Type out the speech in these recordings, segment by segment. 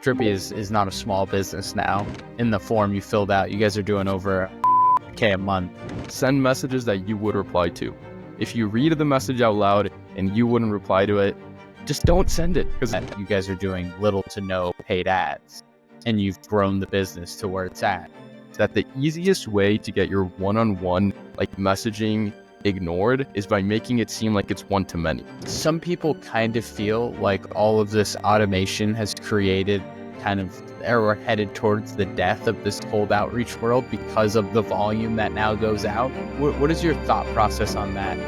Drippy is not a small business now. In the form you filled out, you guys are doing over K a month. Send messages that you would reply to. If you read the message out loud and you wouldn't reply to it, just don't send it, because You guys are doing little to no paid ads, and you've grown the business to where it's at. that the easiest way to get your one-on-one messaging ignored is by making it seem like it's one-to-many. Some people kind of feel like all of this automation has created we're headed towards the death of this cold outreach world because of the volume that now goes out. What is your thought process on that?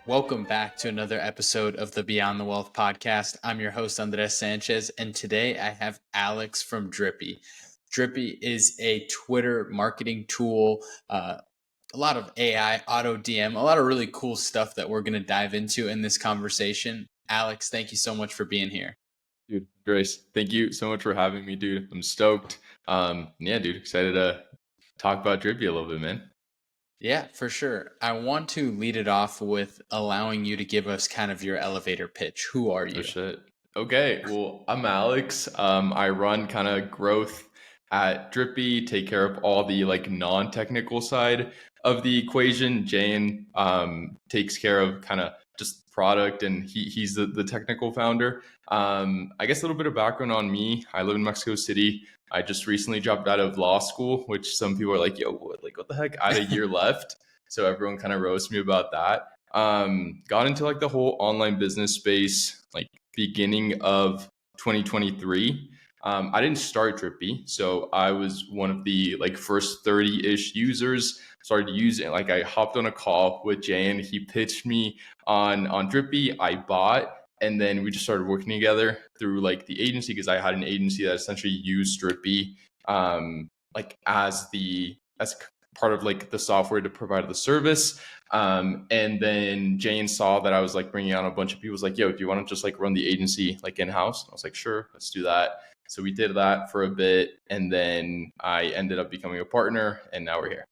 Welcome back to another episode of the Beyond the Wealth podcast. I'm your host, Andres Sanchez, and today I have Alex from Drippy. Drippy is a Twitter marketing tool, a lot of AI, auto DM, a lot of really cool stuff that we're going to dive into in this conversation. Alex, thank you so much for being here. Dude, Grace, thank you so much for having me, dude. I'm stoked. Dude, excited to talk about Drippy a little bit, man. Yeah, for sure. I want to lead it off with allowing you to give us kind of your elevator pitch. Who are you? Oh, shit. Okay, well, I'm Alex. I run kind of growth at Drippy, take care of all the non-technical side of the equation. Jane takes care of kind of just product, and he's the technical founder. I guess a little bit of background on me. I live in Mexico City. I just recently dropped out of law school, which some people are like, yo, what the heck? I had a year left. So everyone kind of roasts me about that. Got into the whole online business space, beginning of 2023. I didn't start Drippy. So I was one of the first 30-ish users, started using it. I hopped on a call with Jay and he pitched me on Drippy. I bought. And then we just started working together through the agency, because I had an agency that essentially used Drippy as part of the software to provide the service. And then Jane saw that I was bringing on a bunch of people. Was like, yo, do you want to just run the agency in-house? I was like, sure, let's do that. So we did that for a bit, and then I ended up becoming a partner, and now we're here.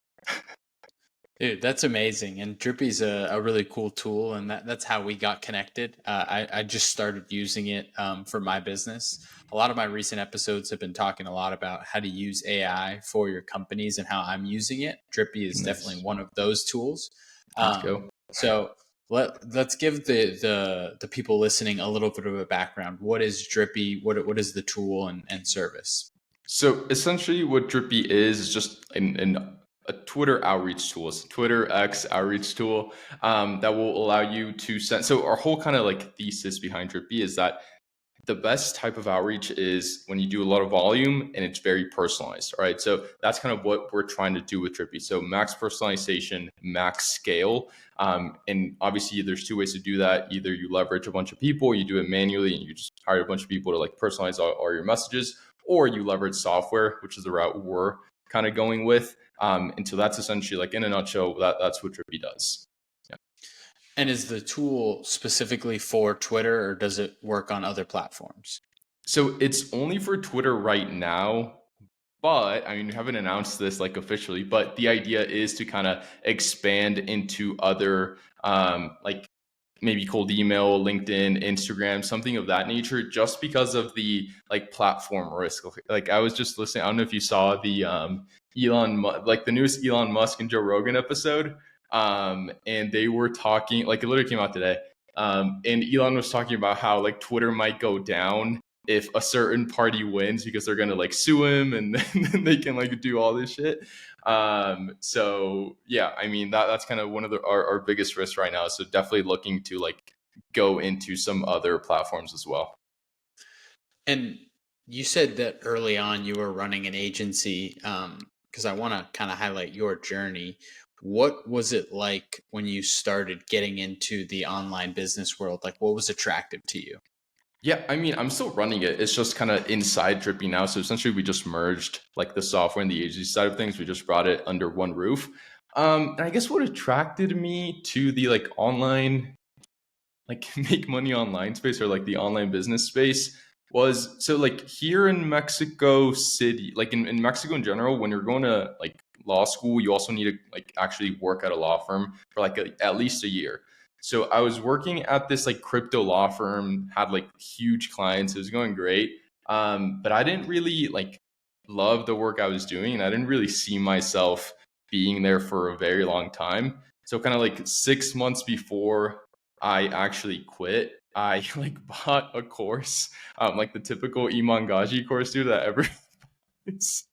Dude, that's amazing. And Drippy's a really cool tool, and that's how we got connected. I just started using it for my business. A lot of my recent episodes have been talking a lot about how to use AI for your companies and how I'm using it. Drippy is definitely one of those tools. Let's go. So let's give the people listening a little bit of a background. What is Drippy? What is the tool and service? So essentially what Drippy is just a Twitter outreach tool. It's a Twitter X outreach tool that will allow you to send. So our whole kind of thesis behind Drippy is that the best type of outreach is when you do a lot of volume and it's very personalized. All right. So that's kind of what we're trying to do with Drippy. So max personalization, max scale. And obviously there's two ways to do that. Either you leverage a bunch of people, you do it manually, and you just hire a bunch of people to personalize all your messages, or you leverage software, which is the route we're kind of going with. And so that's essentially in a nutshell, that's what Drippy does. Yeah. And is the tool specifically for Twitter, or does it work on other platforms? So it's only for Twitter right now, but we haven't announced this officially, but the idea is to kind of expand into other maybe cold email, LinkedIn, Instagram, something of that nature, just because of the platform risk. I was just listening, I don't know if you saw the the newest Elon Musk and Joe Rogan episode. And they were talking, it literally came out today. And Elon was talking about how Twitter might go down if a certain party wins, because they're going to sue him, and then they can do all this shit. So yeah, that's kind of one of our biggest risks right now. So definitely looking to go into some other platforms as well. And you said that early on you were running an agency, because I want to kind of highlight your journey. What was it like when you started getting into the online business world? What was attractive to you? Yeah, I'm still running it. It's just kind of inside Drippy now. So essentially we just merged the software and the agency side of things. We just brought it under one roof. And I guess what attracted me to the online, make money online space, or the online business space, was here in Mexico City, in Mexico in general, when you're going to law school, you also need to actually work at a law firm for at least a year. So I was working at this like crypto law firm, had like huge clients. It was going great. But I didn't really like love the work I was doing, and I didn't really see myself being there for a very long time. So kind of like 6 months before I actually quit, I like bought a course, like the typical Imangaji course, dude, that ever is.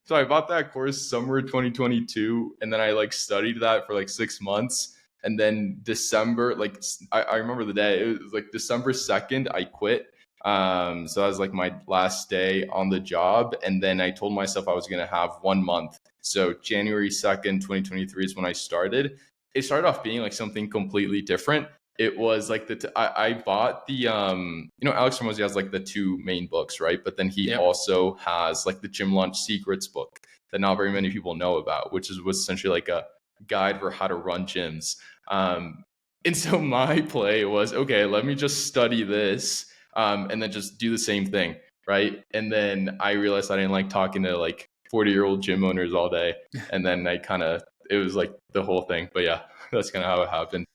So I bought that course summer 2022, and then I like studied that for like 6 months. And then December, like I remember the day, it was like December 2nd, I quit. So that was like my last day on the job. And then I told myself I was going to have 1 month. So January 2nd, 2023 is when I started. It started off being like something completely different. It was like I bought the Alex Hormozi has like the two main books, right? But then he also has like the Gym Launch Secrets book that not very many people know about, which was essentially like a guide for how to run gyms. And so my play was, okay, let me just study this, and then just do the same thing, right? And then I realized I didn't like talking to like 40-year-old gym owners all day, and then it was like the whole thing. But yeah, that's kind of how it happened.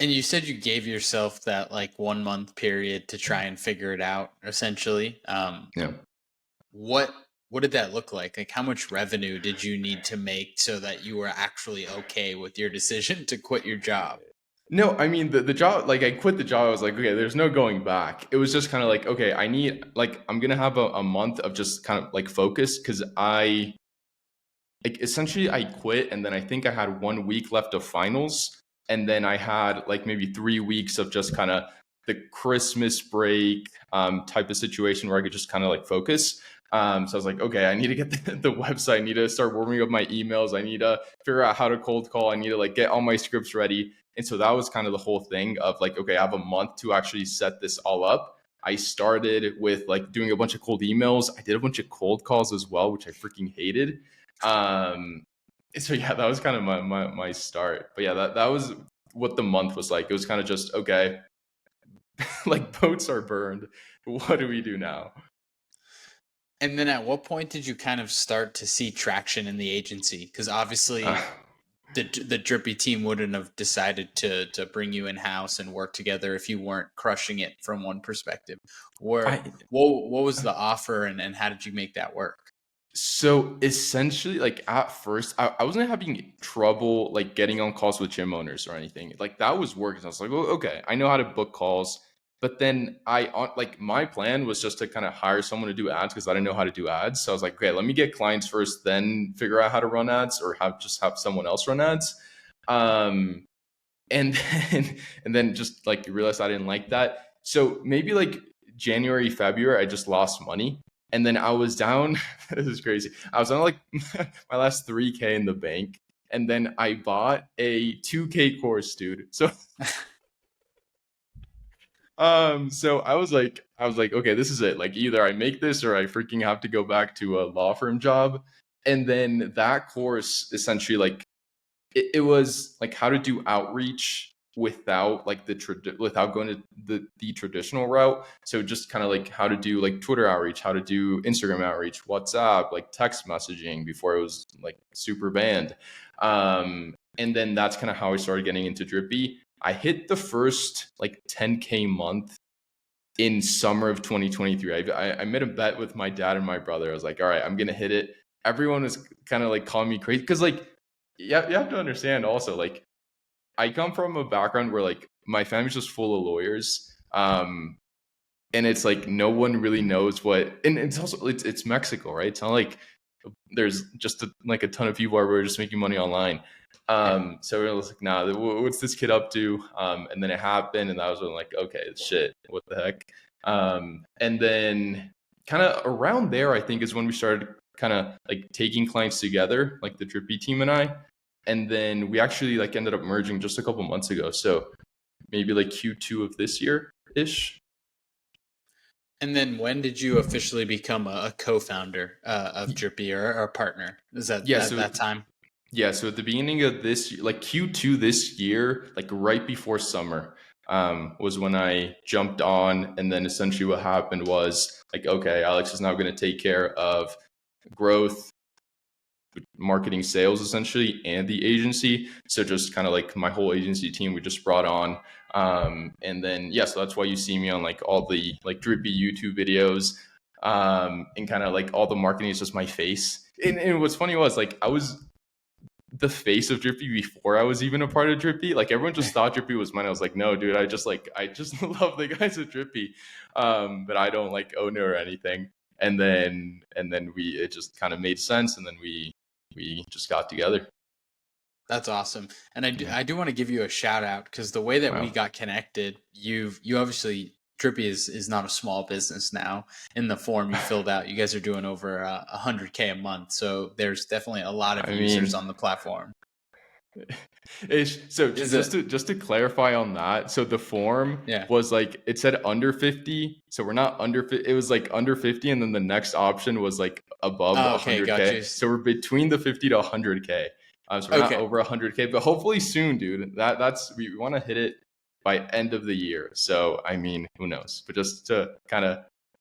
And you said you gave yourself that like 1 month period to try and figure it out, essentially. Yeah. What did that look like? Like, how much revenue did you need to make so that you were actually okay with your decision to quit your job? No, I mean the job, like I quit the job, I was like, okay, there's no going back. It was just kind of like, okay, I'm gonna have a month of just kind of like focus, because essentially I quit, and then I think I had 1 week left of finals, and then I had like maybe 3 weeks of just kind of the Christmas break type of situation where I could just kind of like focus. So I was like, okay, I need to get the website. I need to start warming up my emails. I need to figure out how to cold call. I need to like get all my scripts ready. And so that was kind of the whole thing of like, okay, I have a month to actually set this all up. I started with like doing a bunch of cold emails. I did a bunch of cold calls as well, which I freaking hated. So yeah, that was kind of my start. But yeah, that was what the month was like. It was kind of just, okay, like boats are burned. What do we do now? And then at what point did you kind of start to see traction in the agency? Because obviously the Drippy team wouldn't have decided to bring you in house and work together if you weren't crushing it from one perspective. What was the offer, and how did you make that work? So essentially, like at first, I wasn't having trouble like getting on calls with gym owners or anything. Like that was working. I was like, well, okay, I know how to book calls. But then like my plan was just to kind of hire someone to do ads, because I didn't know how to do ads. So I was like, okay, let me get clients first, then figure out how to run ads, or have someone else run ads. Um, and then just like realized I didn't like that. So maybe like January, February, I just lost money. And then I was down. This is crazy. I was on like my last 3K in the bank. And then I bought a 2K course, dude. So so I was like, okay, this is it. Like either I make this or I freaking have to go back to a law firm job. And then that course essentially like it was like how to do outreach without like without going to the traditional route. So just kind of like how to do like Twitter outreach, how to do Instagram outreach, WhatsApp, like text messaging before it was like super banned. And then that's kind of how I started getting into Drippy. I hit the first like 10K month in summer of 2023. I made a bet with my dad and my brother. I was like, all right, I'm gonna hit it. Everyone was kind of like calling me crazy, because like yeah, you have to understand also, like I come from a background where like my family's just full of lawyers. And it's like no one really knows what, and it's also it's Mexico, right? It's not like there's just like a ton of people who are just making money online. So it was like, nah, what's this kid up to? And then it happened, and I was like, okay, shit, what the heck? And then kind of around there, I think is when we started kind of like taking clients together, like the Drippy team and I. And then we actually like ended up merging just a couple months ago. So maybe like Q2 of this year ish. And then when did you officially become a co-founder of Drippy, or a partner? Is that that time? Yeah. So at the beginning of this, like Q2 this year, like right before summer, was when I jumped on. And then essentially what happened was like, okay, Alex is now going to take care of growth, marketing sales essentially and the agency. So just kind of like my whole agency team we just brought on. And then, yeah, so that's why you see me on like all the like Drippy YouTube videos, and kind of like all the marketing is just my face. And what's funny was like, I was the face of Drippy before I was even a part of Drippy. Like everyone just thought Drippy was mine. I was like, no, dude, I just love the guys at Drippy. But I don't like own it or anything. And then it just kind of made sense. And then we just got together. That's awesome. And I do want to give you a shout out because the way that we got connected, you obviously, Drippy is not a small business now. In the form you filled out, you guys are doing over 100K a month. So there's definitely a lot of users on the platform. So just to clarify on that, so the form was like, it said under 50. So we're not under 50. It was like under 50. And then the next option was like above 100K. So we're between the 50 to 100K. So we're not over 100K, but hopefully soon, dude. We want to hit it by end of the year. So, I mean, who knows? But just to kind of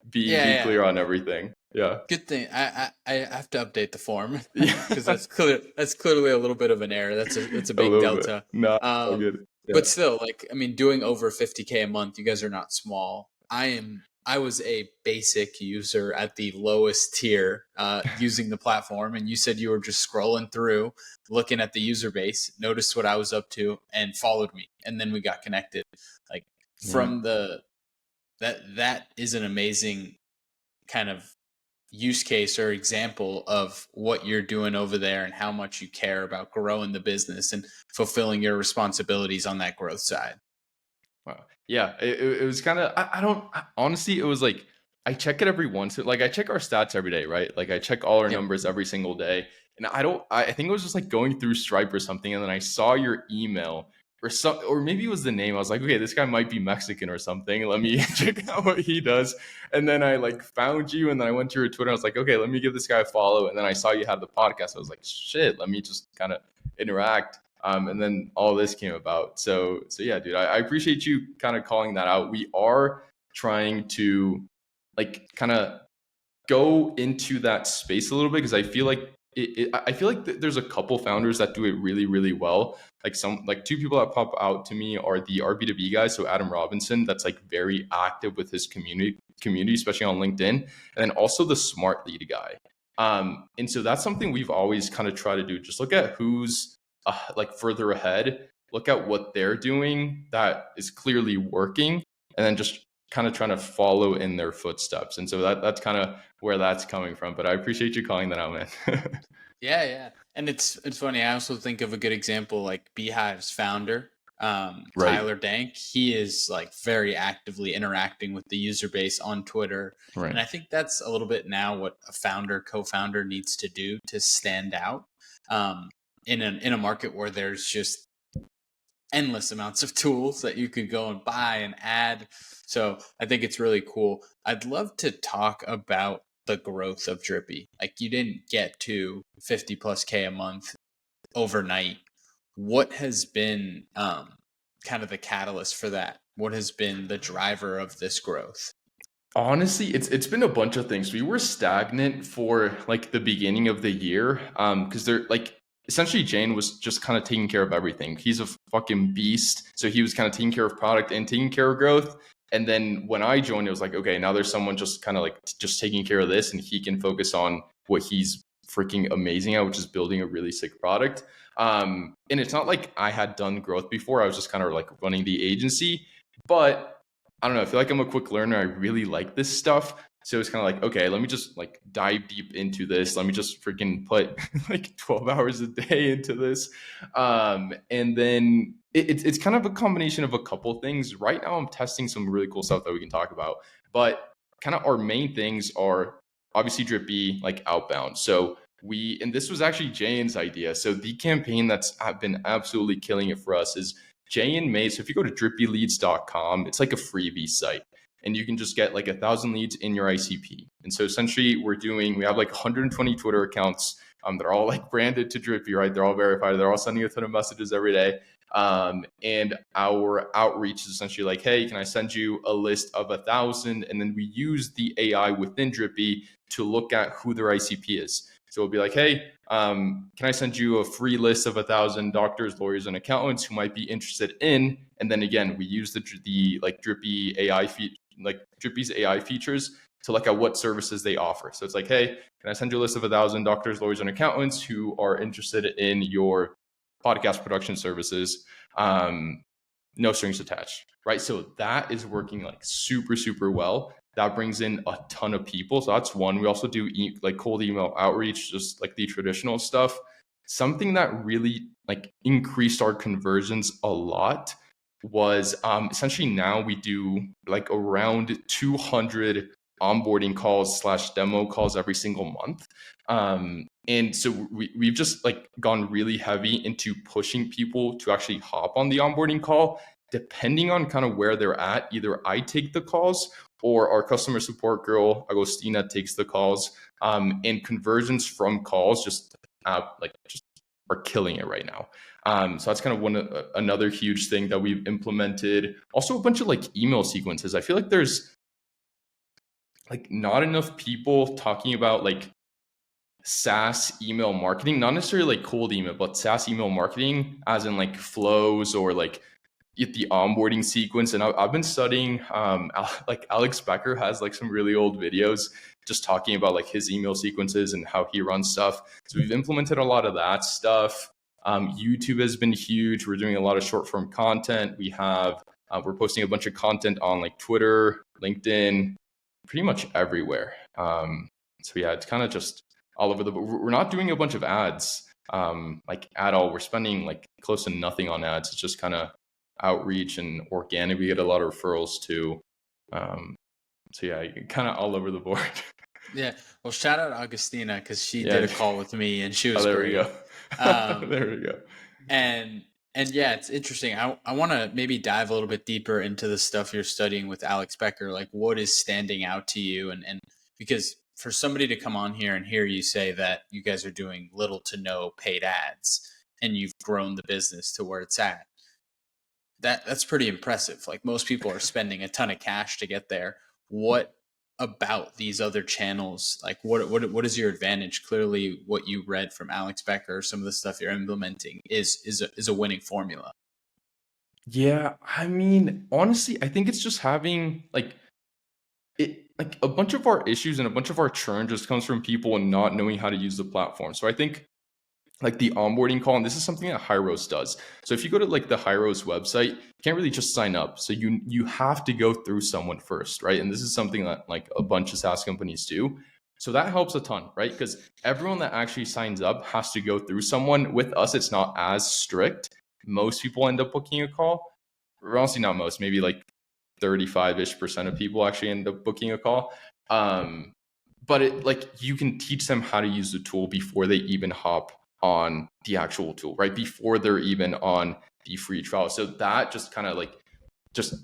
be clear on everything. Yeah. Good thing. I have to update the form because that's clearly a little bit of an error. That's a big delta. No, good. Yeah. But still, like, I mean, doing over 50K a month, you guys are not small. I was a basic user at the lowest tier using the platform. And you said you were just scrolling through, looking at the user base, noticed what I was up to and followed me. And then we got connected. Like from that is an amazing kind of use case or example of what you're doing over there and how much you care about growing the business and fulfilling your responsibilities on that growth side. Wow. Yeah, it was kind of, honestly, it was like, I check it every once, like I check our stats every day, right? Like I check all our numbers every single day. And I think it was just like going through Stripe or something. And then I saw your email or maybe it was the name. I was like, okay, this guy might be Mexican or something. Let me check out what he does. And then I like found you and then I went to your Twitter. I was like, okay, let me give this guy a follow. And then I saw you had the podcast. I was like, shit, let me just kind of interact. And then all this came about. So yeah, dude, I appreciate you kind of calling that out. We are trying to like kind of go into that space a little bit because I feel like there's a couple founders that do it really, really well. Like two people that pop out to me are the RB2B guys. So Adam Robinson, that's like very active with his community, especially on LinkedIn, and then also the Smart Lead guy. And so that's something we've always kind of tried to do. Just look at who's like further ahead, look at what they're doing that is clearly working, and then just kind of trying to follow in their footsteps. And so that's kind of where that's coming from. But I appreciate you calling that out, man. Yeah. And it's funny. I also think of a good example, like Beehive's founder, Tyler Dank. He is like very actively interacting with the user base on Twitter. Right. And I think that's a little bit now what a co-founder needs to do to stand out in a market where there's just endless amounts of tools that you could go and buy and add. So I think it's really cool. I'd love to talk about the growth of Drippy. Like you didn't get to 50 plus K a month overnight. What has been kind of the catalyst for that? What has been the driver of this growth? Honestly, it's been a bunch of things. We were stagnant for like the beginning of the year because they're like, essentially Jane was just kind of taking care of everything. He's a fucking beast. So he was kind of taking care of product and taking care of growth. And then when I joined, it was like, okay, now there's someone just kind of like just taking care of this and he can focus on what he's freaking amazing at, which is building a really sick product. And it's not like I had done growth before. I was just kind of like running the agency, but I don't know. I feel like I'm a quick learner. I really like this stuff. So it's kind of like, okay, let me just like dive deep into this. Let me just freaking put like 12 hours a day into this. And then it's kind of a combination of a couple things. Right now, I'm testing some really cool stuff that we can talk about. But kind of our main things are obviously Drippy, like outbound. So and this was actually Jane's idea. So the campaign that's been absolutely killing it for us is Jane made. So if you go to drippyleads.com, it's like a freebie site. And you can just get like 1,000 leads in your ICP. And so essentially we have like 120 Twitter accounts that are all like branded to Drippy, right? They're all verified. They're all sending a ton of messages every day. And our outreach is essentially like, hey, can I send you a list of 1,000? And then we use the AI within Drippy to look at who their ICP is. So it'll be like, hey, can I send you a free list of 1,000 doctors, lawyers, and accountants who might be interested in? And then again, we use the like Drippy AI like Drippy's AI features to look at what services they offer. So it's like, hey, can I send you a list of 1,000 doctors, lawyers, and accountants who are interested in your podcast production services? No strings attached, right? So that is working like super, super well. That brings in a ton of people. So that's one. We also do like cold email outreach, just like the traditional stuff. Something that really like increased our conversions a lot was essentially now we do like around 200 onboarding calls / demo calls every single month. And so we've just like gone really heavy into pushing people to actually hop on the onboarding call, depending on kind of where they're at. Either I take the calls or our customer support girl, Agostina, takes the calls. And conversions from calls just are killing it right now. So that's kind of another huge thing that we've implemented. Also a bunch of like email sequences. I feel like there's like not enough people talking about like SaaS email marketing, not necessarily like cold email, but SaaS email marketing as in like flows or like the onboarding sequence. And I've been studying, like Alex Becker has like some really old videos just talking about like his email sequences and how he runs stuff. So we've implemented a lot of that stuff. YouTube has been huge. We're doing a lot of short form content. We're posting a bunch of content on like Twitter, LinkedIn, pretty much everywhere. So yeah, it's kind of just all over we're not doing a bunch of ads like at all. We're spending like close to nothing on ads. It's just kind of outreach and organic. We get a lot of referrals too. So yeah, kind of all over the board. Yeah. Well, shout out Augustina because she did a call with me and she was there great. We go. There we go. And yeah, it's interesting. I want to maybe dive a little bit deeper into the stuff you're studying with Alex Becker. Like, what is standing out to you? And because for somebody to come on here and hear you say that you guys are doing little to no paid ads and you've grown the business to where it's at, that's pretty impressive. Like, most people are spending a ton of cash to get there. What about these other channels? Like, what is your advantage? Clearly, what you read from Alex Becker, some of the stuff you're implementing is a winning formula. Yeah, I mean, honestly, I think it's just having like a bunch of our issues and a bunch of our churn just comes from people not knowing how to use the platform. So I think like the onboarding call, and this is something that Hyros does. So if you go to like the Hyros website, you can't really just sign up. So you have to go through someone first, right? And this is something that like a bunch of SaaS companies do. So that helps a ton, right? Because everyone that actually signs up has to go through someone. With us, it's not as strict. Most people end up booking a call. Or honestly, not most, maybe like 35-ish% of people actually end up booking a call. But it like you can teach them how to use the tool before they even hop on the actual tool, right? Before they're even on the free trial. So that just kind of like just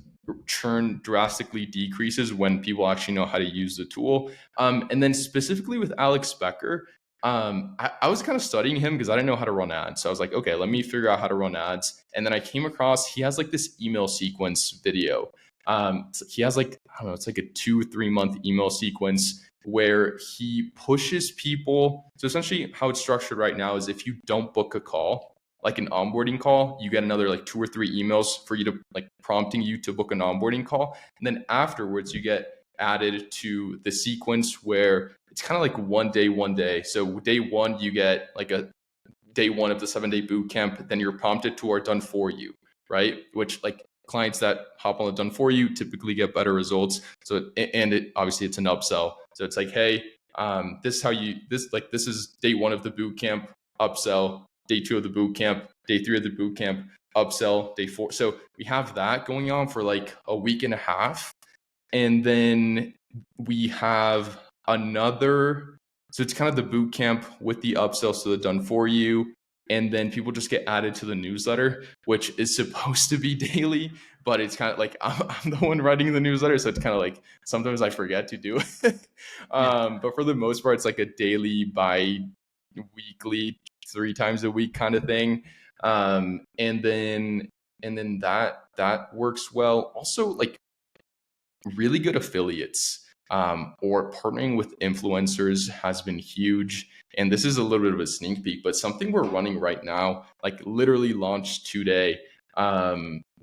churn drastically decreases when people actually know how to use the tool. And then specifically with Alex Becker, I was kind of studying him because I didn't know how to run ads. So I was like, okay, let me figure out how to run ads. And then I came across, he has like this email sequence video. So he has like, I don't know, it's like a 2-3 month email sequence where he pushes people. So essentially how it's structured right now is if you don't book a call, like an onboarding call, you get another like 2 or 3 emails for you to like prompting you to book an onboarding call. And then afterwards you get added to the sequence where it's kind of like one day. So day 1, you get like a day 1 of the 7-day boot camp. Then you're prompted to our done for you, right? Which like clients that hop on the done for you typically get better results. So, and it obviously it's an upsell. So it's like, hey, this is how this is day 1 of the boot camp, upsell, day 2 of the boot camp, day 3 of the boot camp, upsell, day 4. So we have that going on for like a week and a half. And then we have another, so it's kind of the boot camp with the upsell, so the done for you. And then people just get added to the newsletter, which is supposed to be daily, but it's kind of like I'm the one writing the newsletter. So it's kind of like sometimes I forget to do it. But for the most part, it's like a daily, bi-weekly, 3 times a week kind of thing. And then that works well. Also, like really good affiliates. or partnering with influencers has been huge. And this is a little bit of a sneak peek, but something we're running right now, like literally launched today.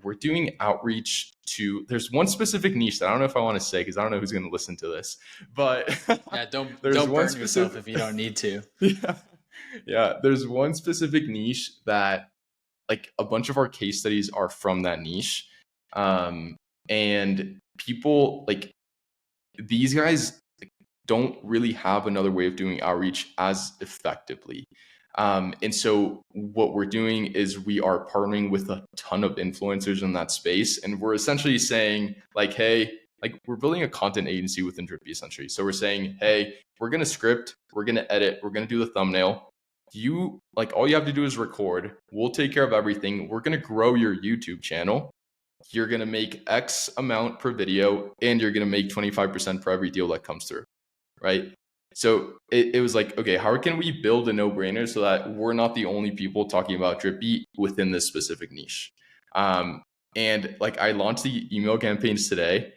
We're doing outreach to, there's one specific niche that I don't know if I want to say because I don't know who's going to listen to this, but Yeah, don't there's don't one burn yourself specific, if you don't need to. yeah, yeah, there's one specific niche that like a bunch of our case studies are from that niche. Um, and people like these guys don't really have another way of doing outreach as effectively. And so what we're doing is we are partnering with a ton of influencers in that space. And we're essentially saying like, hey, like we're building a content agency within Drippy essentially. So we're saying, hey, we're going to script, we're going to edit, we're going to do the thumbnail. You like all you have to do is record. We'll take care of everything. We're going to grow your YouTube channel. You're going to make X amount per video and you're going to make 25% for every deal that comes through. Right. So it was like, okay, how can we build a no-brainer so that we're not the only people talking about Drippy within this specific niche? And like I launched the email campaigns today.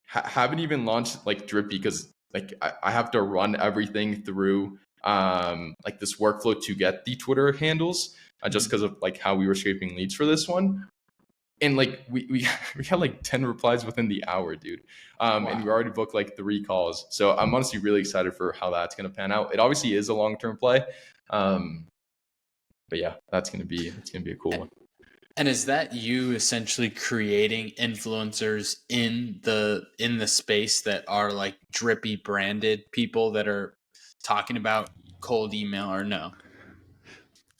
Haven't even launched like Drippy because like I have to run everything through like this workflow to get the Twitter handles just because of like how we were scraping leads for this one. And like we had like 10 replies within the hour, dude. Wow. And we already booked like 3 calls. So I'm honestly really excited for how that's going to pan out. It obviously is a long-term play. But yeah, it's going to be a cool one. And is that you essentially creating influencers in the space that are like Drippy branded people that are talking about cold email or no?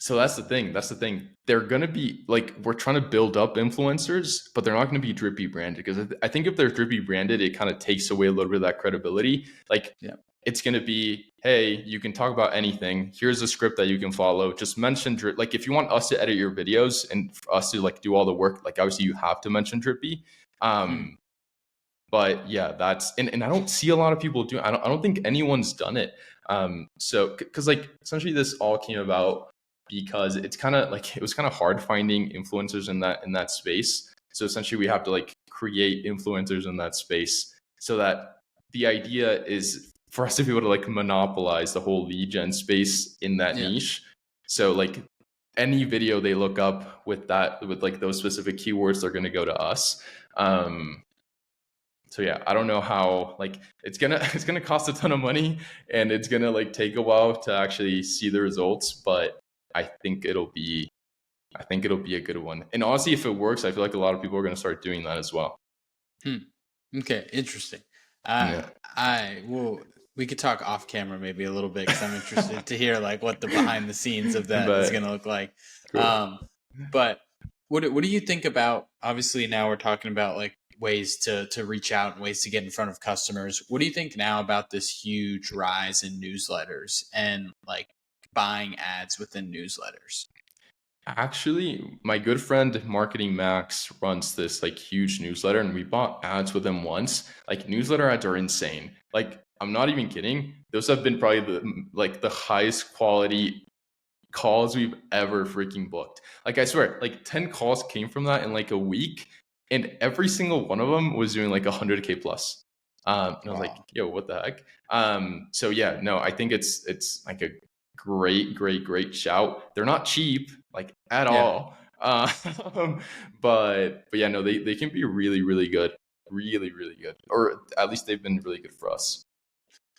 So that's the thing. They're going to be like, we're trying to build up influencers, but they're not going to be Drippy branded because I think if they're Drippy branded, it kind of takes away a little bit of that credibility. Like it's going to be, hey, you can talk about anything. Here's a script that you can follow. Just mention like if you want us to edit your videos and for us to like do all the work, like obviously you have to mention Drippy. But yeah, that's and I don't see a lot of people doing. I don't think anyone's done it. So because like essentially this all came about because it's kind of like it was kind of hard finding influencers in that space. So essentially we have to like create influencers in that space so that the idea is for us to be able to like monopolize the whole lead gen space in that niche. So like any video they look up with like those specific keywords, they're going to go to us. So yeah, I don't know how like it's gonna cost a ton of money and it's gonna like take a while to actually see the results, but I think it'll be a good one. And honestly, if it works, I feel like a lot of people are gonna start doing that as well. Okay, interesting. We could talk off camera maybe a little bit because I'm interested to hear like what the behind the scenes of that is gonna look like. Cool. But what do you think about? Obviously, now we're talking about like ways to reach out and ways to get in front of customers. What do you think now about this huge rise in newsletters and like buying ads within newsletters? Actually, my good friend Marketing Max runs this like huge newsletter and we bought ads with him once. Like newsletter ads are insane. Like I'm not even kidding. Those have been probably the highest quality calls we've ever freaking booked. Like I swear, like 10 calls came from that in like a week. And every single one of them was doing like 100K plus. And I was like, yo, what the heck? So yeah, no, I think it's like a great shout. They're not cheap, like at all. But yeah, no, they can be really good. Really good. Or at least they've been really good for us.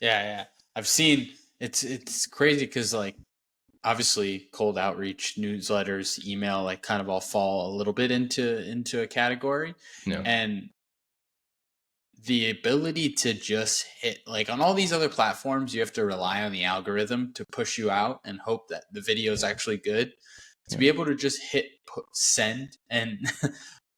Yeah. I've seen it's crazy because like obviously cold outreach, newsletters, email, like kind of all fall a little bit into a category. And the ability to just hit like on all these other platforms, you have to rely on the algorithm to push you out and hope that the video is actually good. To be able to just hit send and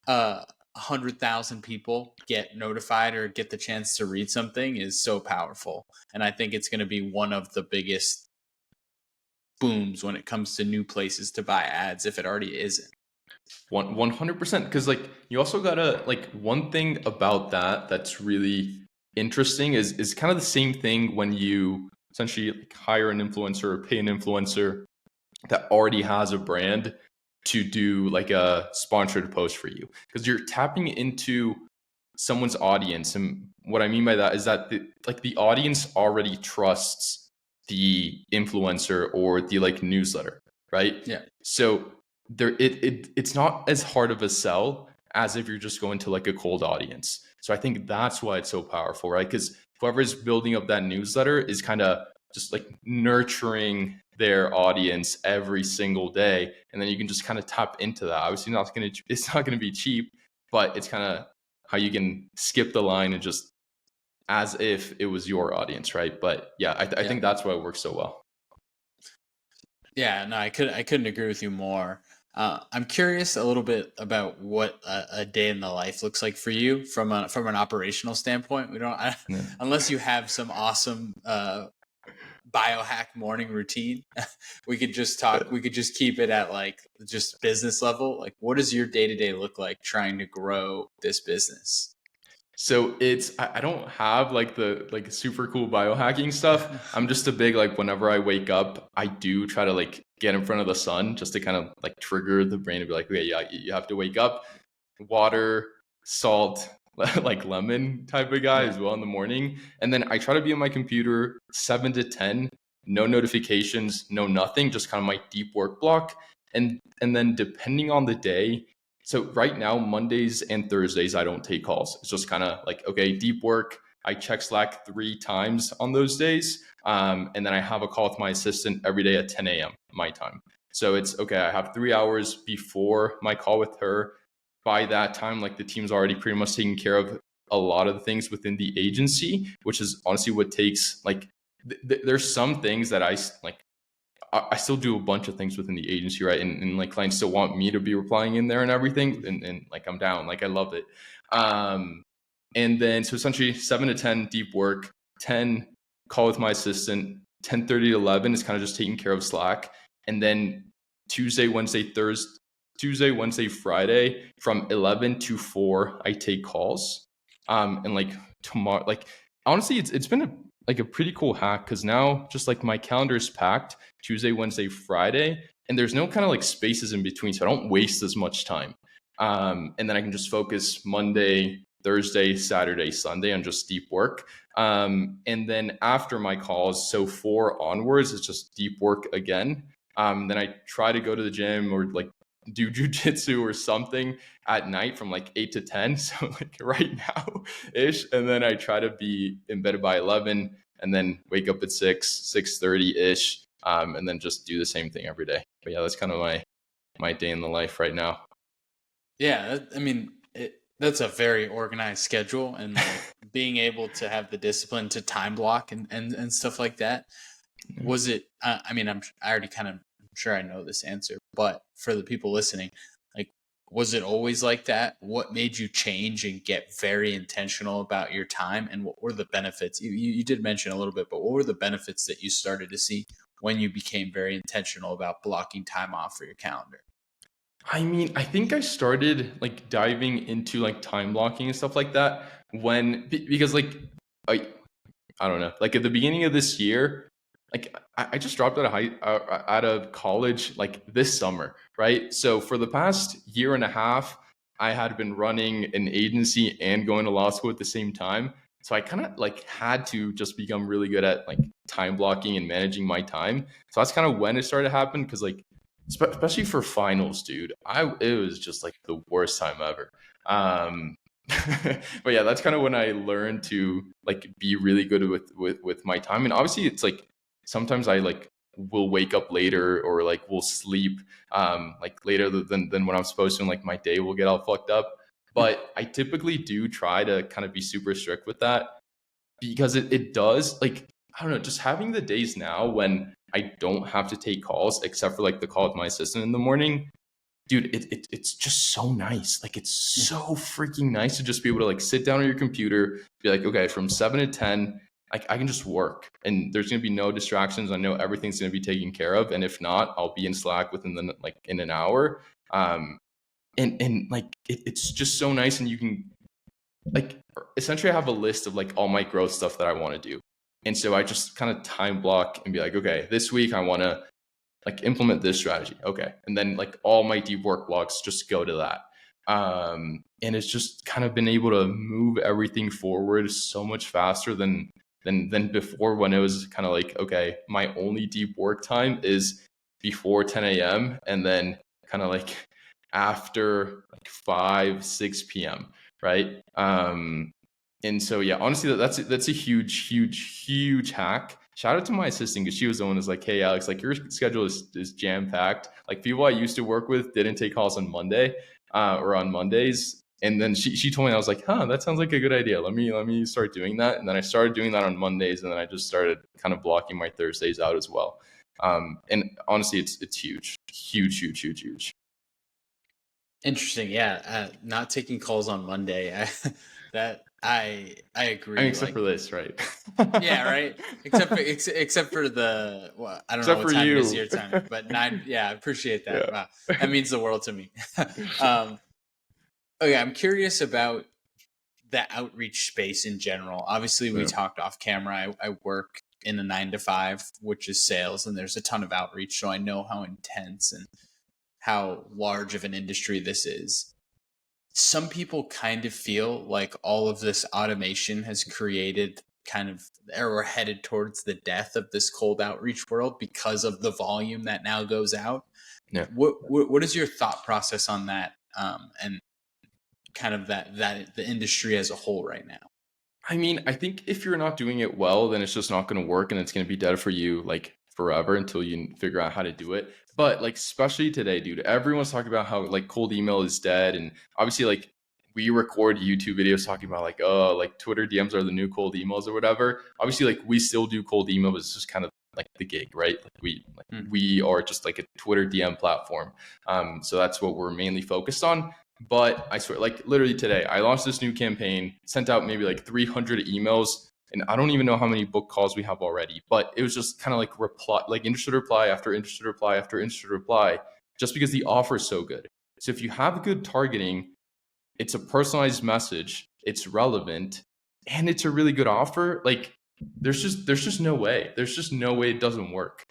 100,000 people get notified or get the chance to read something is so powerful. And I think it's going to be one of the biggest booms when it comes to new places to buy ads if it already isn't. 100%, because like you also gotta like one thing about that's really interesting is kind of the same thing when you essentially like hire an influencer or pay an influencer that already has a brand to do like a sponsored post for you, because you're tapping into someone's audience. And what I mean by that is that the audience already trusts the influencer or the like newsletter, right? Yeah. So it's not as hard of a sell as if you're just going to like a cold audience. So I think that's why it's so powerful, right? Because whoever's building up that newsletter is kind of just like nurturing their audience every single day, and then you can just kind of tap into that. Obviously, it's not gonna be cheap, but it's kind of how you can skip the line and just as if it was your audience, right? But yeah, I think that's why it works so well. Yeah, no, I couldn't agree with you more. I'm curious a little bit about what a day in the life looks like for you from an operational standpoint. We don't Yeah. unless you have some awesome biohack morning routine. We could just talk. We could just keep it at like just business level. Like, what does your day to day look like trying to grow this business? So I don't have like the like super cool biohacking stuff. I'm just a big like whenever I wake up, I do try to like get in front of the sun just to kind of like trigger the brain to be like, okay, yeah, you have to wake up, water, salt, like lemon type of guy Yeah. as well in the morning. And then I try to be on my computer 7 to 10, no notifications, no nothing, just kind of my deep work block. And then depending on the day, so right now, Mondays and Thursdays, I don't take calls. It's just kind of like, okay, deep work. I check Slack 3 times on those days. And then I have a call with my assistant every day at 10 a.m. my time. So it's okay, I have 3 hours before my call with her. By that time, like the team's already pretty much taking care of a lot of the things within the agency, which is honestly what takes like, there's some things that I still do a bunch of things within the agency, right? And like clients still want me to be replying in there and everything. And like I'm down, like I love it. And then so essentially 7 to 10 deep work, 10 call with my assistant, 10:30 to 11 is kind of just taking care of Slack. And then Tuesday, Wednesday, Friday from 11 to 4, I take calls. And like tomorrow, like honestly, it's been a pretty cool hack because now just like my calendar is packed Tuesday, Wednesday, Friday, and there's no kind of like spaces in between, so I don't waste as much time. And then I can just focus Monday, Thursday, Saturday, Sunday on just deep work. And then after my calls, so 4 onwards, it's just deep work again. Then I try to go to the gym or like do jujitsu or something at night from like 8 to 10. So like right now ish. And then I try to be in bed by 11 and then wake up at 6:30 ish. And then just do the same thing every day. But yeah, that's kind of my day in the life right now. Yeah, I mean, that's a very organized schedule, and like being able to have the discipline to time block and stuff like that. Was it? I mean, I already kind of sure I know this answer, but for the people listening, like, was it always like that? What made you change and get very intentional about your time, and what were the benefits? You did mention a little bit, but what were the benefits that you started to see when you became very intentional about blocking time off for your calendar? I mean, I think I started like diving into like time blocking and stuff like that because like I I don't know, like at the beginning of this year, like I just dropped out of college like this summer, right? So for the past year and a half, I had been running an agency and going to law school at the same time. So I kind of like had to just become really good at like time blocking and managing my time. So that's kind of when it started to happen because like especially for finals, dude, it was just like the worst time ever. Um, but yeah, that's kind of when I learned to like be really good with my time. And obviously, it's like sometimes I like will wake up later or like will sleep like later than what I'm supposed to, and like my day will get all fucked up. But I typically do try to kind of be super strict with that because it does like I don't know, just having the days now when I don't have to take calls except for like the call with my assistant in the morning, dude, it's just so nice. Like it's so freaking nice to just be able to like sit down on your computer, be like, okay, from 7 to 10, like I can just work and there's gonna be no distractions. I know everything's gonna be taken care of, and if not, I'll be in Slack within the like in an hour. And like it's just so nice, and you can like essentially I have a list of like all my growth stuff that I want to do. And so I just kind of time block and be like, okay, this week I want to like implement this strategy. Okay. And then like all my deep work blocks just go to that. And it's just kind of been able to move everything forward so much faster than before, when it was kind of like, okay, my only deep work time is before 10 a.m. and then kind of like after like 5, 6 p.m. Right. And so, yeah, honestly, that's a huge hack. Shout out to my assistant, because she was the one who's like, hey, Alex, like your schedule is jam packed. Like people I used to work with didn't take calls on Monday or on Mondays. And then she told me, I was like, huh, that sounds like a good idea. Let me start doing that. And then I started doing that on Mondays, and then I just started kind of blocking my Thursdays out as well. And honestly, it's huge. Interesting. Yeah. Not taking calls on Monday. I I mean, agree. except Like, for this, right? yeah, right. Except for the, well, I don't know Except what for time it is you. your time, but 9. Yeah, I appreciate that. Yeah. Wow, that means the world to me. Okay, I'm curious about the outreach space in general. Obviously, we Yeah. talked off camera. I work in a 9 to 5, which is sales, and there's a ton of outreach, so I know how intense and how large of an industry this is. Some people kind of feel like all of this automation has created kind of, or we're headed towards the death of this cold outreach world because of the volume that now goes out. Yeah. What is your thought process on that, and kind of that the industry as a whole right now? I mean, I think if you're not doing it well, then it's just not going to work, and it's going to be dead for you like forever until you figure out how to do it. But like, especially today, dude, everyone's talking about how like cold email is dead. And obviously, like, we record YouTube videos talking about like, oh, like Twitter DMs are the new cold emails or whatever. Obviously, like, we still do cold email, but it's just kind of like the gig, right? We are just like a Twitter DM platform. So that's what we're mainly focused on. But I swear, like literally today, I launched this new campaign, sent out maybe like 300 emails, and I don't even know how many book calls we have already. But it was just kind of like reply, like interested reply after interested reply after interested reply, just because the offer is so good. So if you have good targeting, it's a personalized message, it's relevant, and it's a really good offer. Like there's just no way. There's just no way it doesn't work.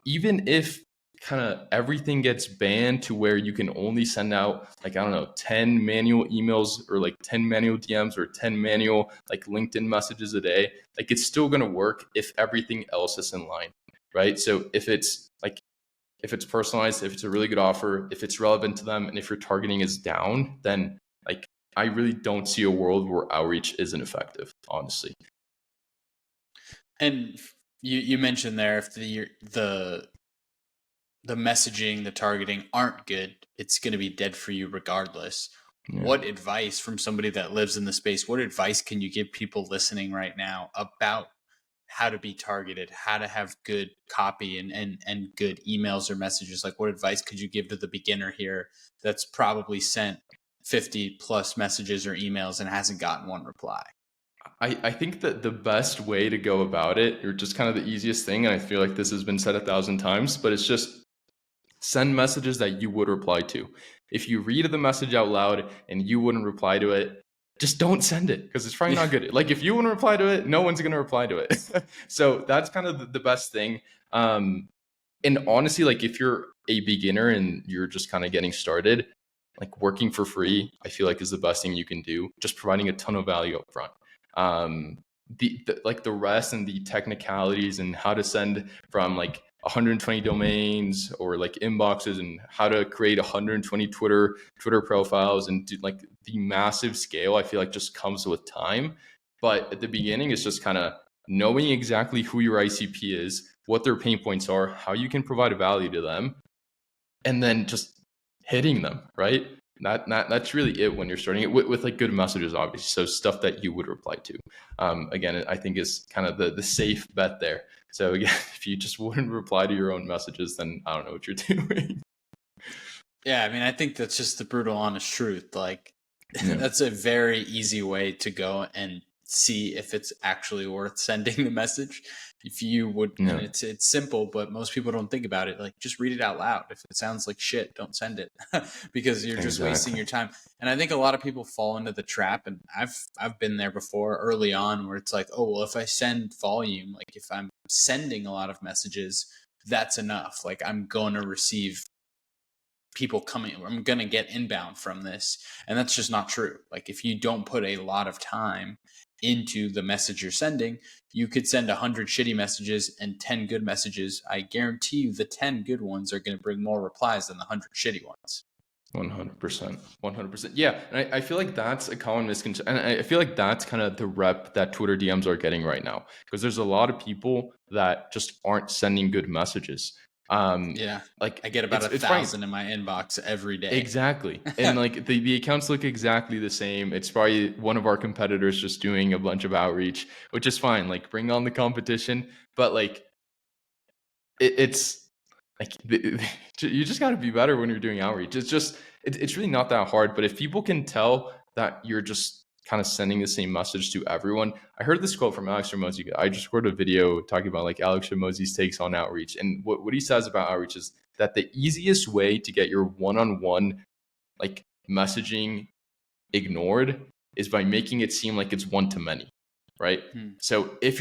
Even if kind of everything gets banned to where you can only send out like, I don't know, 10 manual emails or like 10 manual DMs or 10 manual like LinkedIn messages a day, like it's still going to work if everything else is in line, right? So if it's personalized, if it's a really good offer, if it's relevant to them, and if your targeting is down, then like I really don't see a world where outreach isn't effective, honestly. And you mentioned there, if the messaging, the targeting aren't good, it's going to be dead for you regardless. Yeah. What advice from somebody that lives in the space, what advice can you give people listening right now about how to be targeted, how to have good copy and good emails or messages? Like, what advice could you give to the beginner here that's probably sent 50 plus messages or emails and hasn't gotten one reply? I think that the best way to go about it, or just kind of the easiest thing, and I feel like this has been said 1,000 times, but it's just send messages that you would reply to. If you read the message out loud and you wouldn't reply to it, just don't send it, because it's probably not good. Like if you wouldn't reply to it, no one's going to reply to it. So that's kind of the best thing. And honestly, like if you're a beginner and you're just kind of getting started, like working for free, I feel like is the best thing you can do. Just providing a ton of value up front. Like the rest and the technicalities and how to send from like 120 domains or like inboxes, and how to create 120 Twitter profiles, and do like the massive scale, I feel like just comes with time. But at the beginning, it's just kind of knowing exactly who your ICP is, what their pain points are, how you can provide value to them, and then just hitting them, right? That's really it when you're starting it with like good messages, obviously. So stuff that you would reply to. Again, I think is kind of the safe bet there. So again, if you just wouldn't reply to your own messages, then I don't know what you're doing. Yeah, I mean, I think that's just the brutal, honest truth. Like, Yeah. that's a very easy way to go and see if it's actually worth sending the message. If you would, Yeah. and it's simple, but most people don't think about it. Like, just read it out loud. If it sounds like shit, don't send it because you're just wasting your time. And I think a lot of people fall into the trap, and I've been there before early on, where it's like, oh well, if I send volume, like if I'm sending a lot of messages, that's enough. Like I'm going to receive people coming, I'm going to get inbound from this. And that's just not true. Like if you don't put a lot of time into the message you're sending, you could send 100 shitty messages and 10 good messages. I guarantee you the 10 good ones are going to bring more replies than the 100 shitty ones. 100%. 100%. Yeah. And I feel like that's a common misconception. And I feel like that's kind of the rep that Twitter DMs are getting right now, because there's a lot of people that just aren't sending good messages. Yeah. Like I get about it's 1,000 in my inbox every day. Exactly. And like the accounts look exactly the same. It's probably one of our competitors just doing a bunch of outreach, which is fine. Like bring on the competition. But like it's like you just got to be better when you're doing outreach. It's really not that hard. But if people can tell that you're just kind of sending the same message to everyone. I heard this quote from Alex Hormozi. I just recorded a video talking about like Alex Hormozi's takes on outreach. And what he says about outreach is that the easiest way to get your one-on-one like messaging ignored is by making it seem like it's one to many, right? So if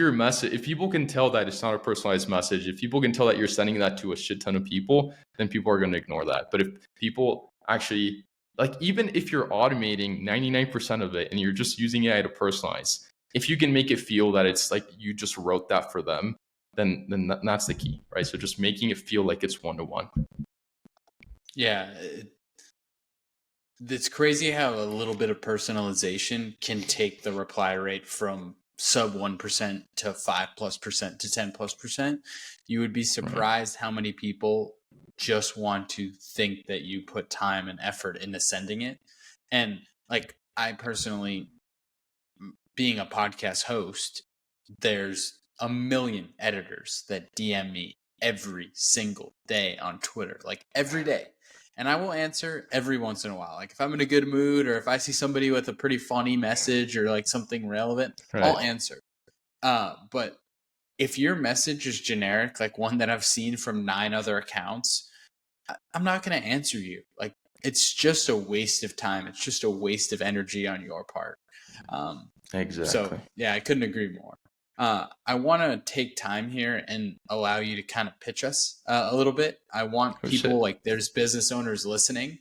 people can tell that it's not a personalized message, if people can tell that you're sending that to a shit ton of people, then people are going to ignore that. But if people actually, like, even if you're automating 99% of it and you're just using AI to personalize, if you can make it feel that it's like you just wrote that for them, then that's the key, right? So just making it feel like it's one-to-one. Yeah. It's crazy how a little bit of personalization can take the reply rate from sub 1% to 5+% to 10+%. You would be surprised how many people just want to think that you put time and effort into sending it. And like I personally, being a podcast host, there's a million editors that DM me every single day on Twitter, like every day. And I will answer every once in a while. Like if I'm in a good mood or if I see somebody with a pretty funny message or like something relevant, Right. I'll answer. But if your message is generic, like one that I've seen from 9 other accounts, I'm not going to answer you. Like it's just a waste of time. It's just a waste of energy on your part. Exactly. So yeah, I couldn't agree more. I want to take time here and allow you to kind of pitch us a little bit. I want people like there's business owners listening.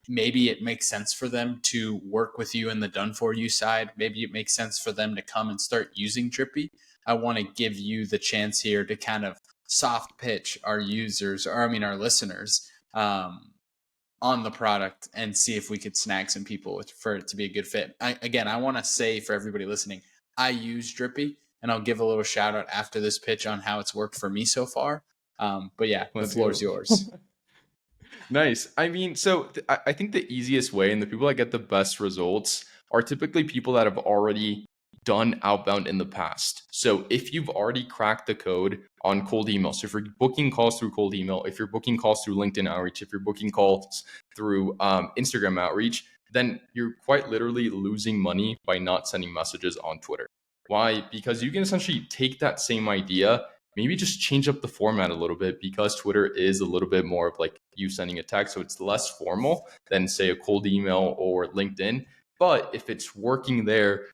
Maybe it makes sense for them to work with you in the done for you side. Maybe it makes sense for them to come and start using Drippy. I want to give you the chance here to kind of soft pitch our users, or I mean our listeners, on the product and see if we could snag some people for it to be a good fit. I want to say for everybody listening, I use Drippy, and I'll give a little shout out after this pitch on how it's worked for me so far. But yeah, the floor is yours. Nice. I mean, so I think the easiest way and the people that get the best results are typically people that have already done outbound in the past. So if you've already cracked the code on cold email, so if you're booking calls through cold email, if you're booking calls through LinkedIn outreach, if you're booking calls through Instagram outreach, then you're quite literally losing money by not sending messages on Twitter. Why? Because you can essentially take that same idea, maybe just change up the format a little bit, because Twitter is a little bit more of like you sending a text. So it's less formal than say a cold email or LinkedIn. But if it's working there,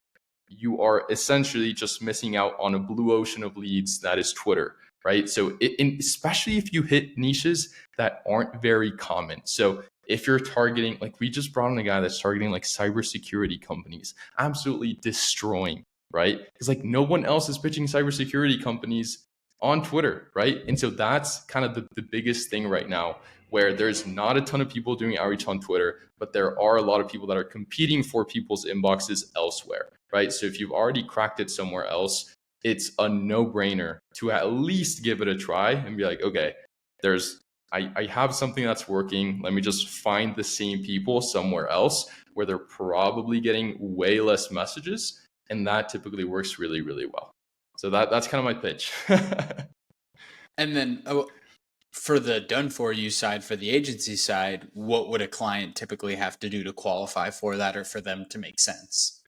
you are essentially just missing out on a blue ocean of leads that is Twitter, right? So especially if you hit niches that aren't very common. So if you're targeting, like we just brought in a guy that's targeting like cybersecurity companies, absolutely destroying, right? Because like no one else is pitching cybersecurity companies on Twitter, right? And so that's kind of the biggest thing right now, where there's not a ton of people doing outreach on Twitter, but there are a lot of people that are competing for people's inboxes elsewhere, right? So if you've already cracked it somewhere else, it's a no-brainer to at least give it a try and be like, okay, I have something that's working. Let me just find the same people somewhere else where they're probably getting way less messages. And that typically works really, really well. So that's kind of my pitch. And then for the done for you side, for the agency side, what would a client typically have to do to qualify for that or for them to make sense?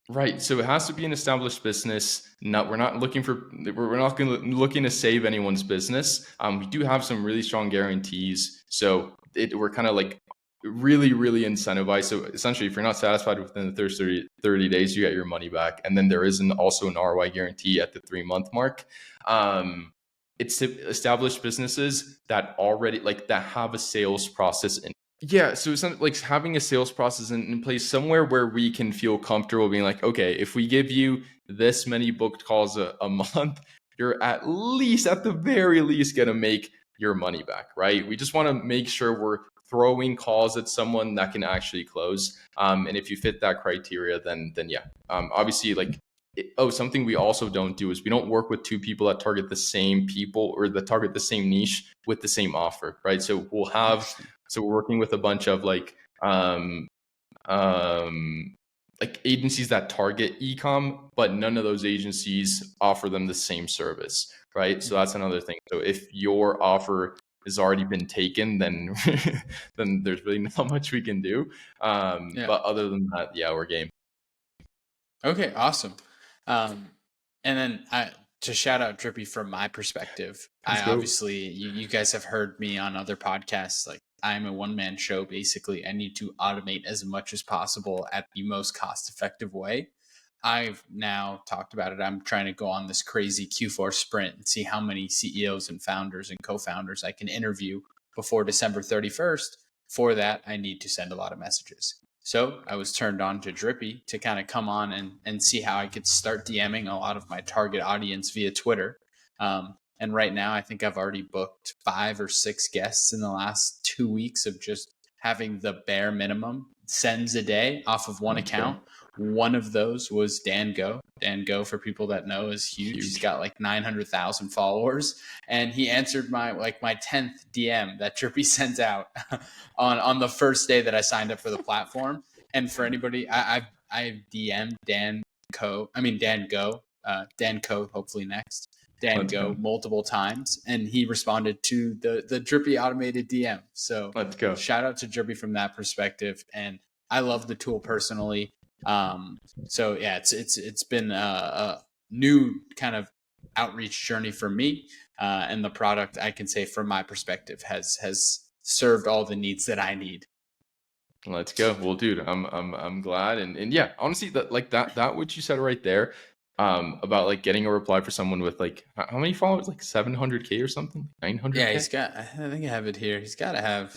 Right. So it has to be an established business. We're not looking to save anyone's business. We do have some really strong guarantees. So we're kind of like really, really incentivized. So essentially, if you're not satisfied within the first 30 days, you get your money back. And then there is also an ROI guarantee at the 3-month mark. it's established businesses that already like that have a sales process in. Yeah, so it's not like having a sales process in place somewhere where we can feel comfortable being like, okay, if we give you this many booked calls a month, you're at least, at the very least, gonna make your money back, right? We just want to make sure we're throwing calls at someone that can actually close. And if you fit that criteria, then yeah. Obviously, like something we also don't do is we don't work with two people that target the same people or that target the same niche with the same offer, right? So we're working with a bunch of like agencies that target ecom, but none of those agencies offer them the same service, right? So that's another thing. So if your offer has already been taken, then then there's really not much we can do. Yeah. But other than that, yeah, we're game. Okay, awesome. And then to shout out Drippy from my perspective, Let's I go. obviously, you guys have heard me on other podcasts. Like, I'm a one-man show, basically. I need to automate as much as possible at the most cost-effective way. I've now talked about it. I'm trying to go on this crazy Q4 sprint and see how many CEOs and founders and co-founders I can interview before December 31st. For that, I need to send a lot of messages. So I was turned on to Drippy to kind of come on and see how I could start DMing a lot of my target audience via Twitter. And right now, I think I've already booked 5 or 6 guests in the last 2 weeks of just having the bare minimum sends a day off of one account. One of those was Dan Go. Dan Go, for people that know, is huge. He's got like 900,000 followers, and he answered my 10th DM that Drippy sends out on the first day that I signed up for the platform. And for anybody, I've DM'd Dan Go, hopefully next. Dan Go multiple times, and he responded to the Drippy automated DM. So Let's go. Shout out to Drippy from that perspective, and I love the tool personally. So yeah, it's been a new kind of outreach journey for me, and the product, I can say from my perspective, has served all the needs that I need. Let's go. Well, dude, I'm glad, and yeah, honestly, that what you said right there, about like getting a reply for someone with like how many followers, like 700K or something, 900K. Yeah, he's got. I think I have it here. He's got to have.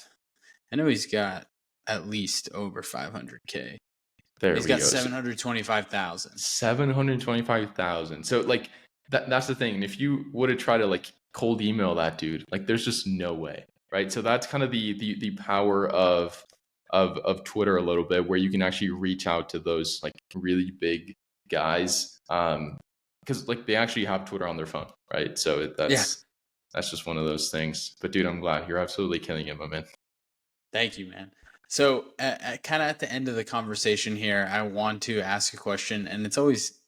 I know he's got at least over 500K. He's got 725,000. 725,000. So like that's the thing. And if you would have tried to like cold email that dude, like there's just no way, right? So that's kind of the power of Twitter a little bit, where you can actually reach out to those like really big guys, because like they actually have Twitter on their phone, right? So that's just one of those things. But dude, I'm glad. You're absolutely killing it, my man. Thank you, man. So kind of at the end of the conversation here, I want to ask a question, and it's always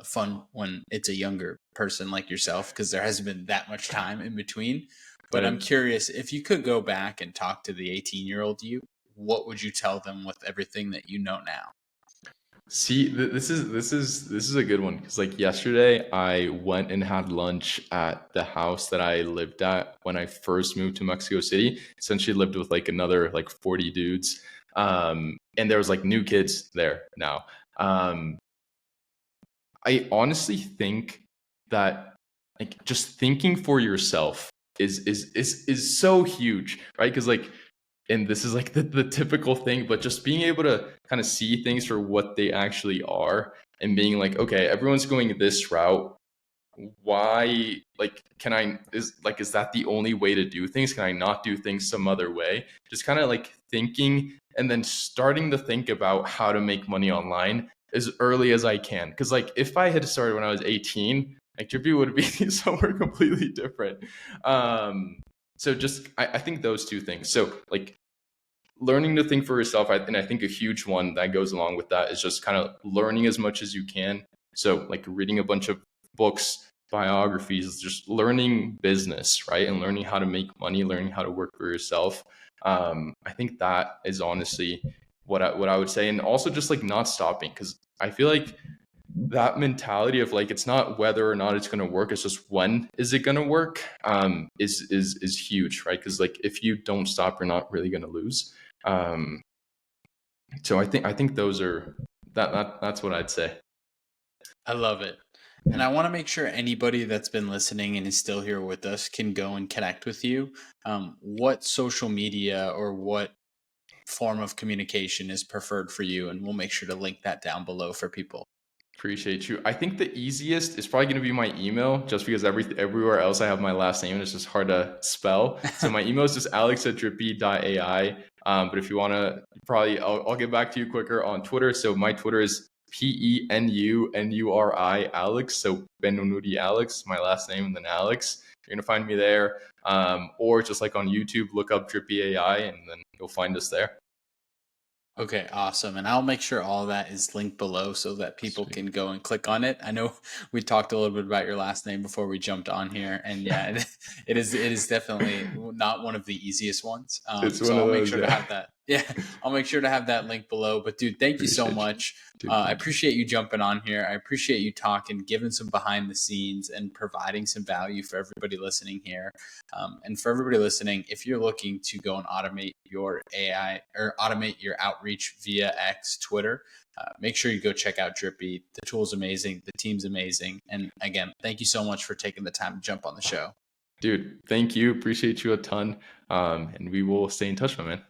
fun when it's a younger person like yourself, because there hasn't been that much time in between. But I'm curious, if you could go back and talk to the 18-year-old you, what would you tell them with everything that you know now? See, this is a good one, because like yesterday I went and had lunch at the house that I lived at when I first moved to Mexico City. Essentially lived with like another like 40 dudes, and there was like new kids there now. I honestly think that like just thinking for yourself is so huge, right? Because like, and this is like the typical thing, but just being able to kind of see things for what they actually are, and being like, okay, everyone's going this route. Why, like, is that the only way to do things? Can I not do things some other way? Just kind of like thinking, and then starting to think about how to make money online as early as I can. Because like if I had started when I was 18, like Drippy would be somewhere completely different. So just I think those two things. So like learning to think for yourself, and I think a huge one that goes along with that is just kind of learning as much as you can. So like reading a bunch of books, biographies, just learning business, right? And learning how to make money, learning how to work for yourself. I think that is honestly what I would say. And also just like not stopping, because I feel like that mentality of like it's not whether or not it's going to work, it's just when is it going to work, is huge, right? Because like if you don't stop, you're not really going to lose. So I think those are that's what I'd say. I love it. And I want to make sure anybody that's been listening and is still here with us can go and connect with you. What social media or what form of communication is preferred for you? And we'll make sure to link that down below for people. Appreciate you. I think the easiest is probably going to be my email, just because everywhere else I have my last name and it's just hard to spell. So my email is just alex@drippy.ai. But if you want to, probably I'll get back to you quicker on Twitter. So my Twitter is PENUNURI Alex. So Penunuri Alex, my last name, and then Alex. You're gonna find me there, or just like on YouTube, look up Drippy AI, and then you'll find us there. Okay, awesome. And I'll make sure all that is linked below so that people Sweet. can go and click on it. I know we talked a little bit about your last name before we jumped on here, and yeah, it is definitely not one of the easiest ones. It's So one of I'll make those, sure to yeah. have that. Yeah, I'll make sure to have that link below. But dude, thank you so Appreciate you. much. Dude, I thank you. appreciate you jumping on here. I appreciate you talking, giving some behind the scenes, and providing some value for everybody listening here. And for everybody listening, if you're looking to go and automate your AI or automate your outreach via X, Twitter, make sure you go check out Drippy. The tool's amazing. The team's amazing. And again, thank you so much for taking the time to jump on the show. Dude, thank you. Appreciate you a ton. And we will stay in touch, my man.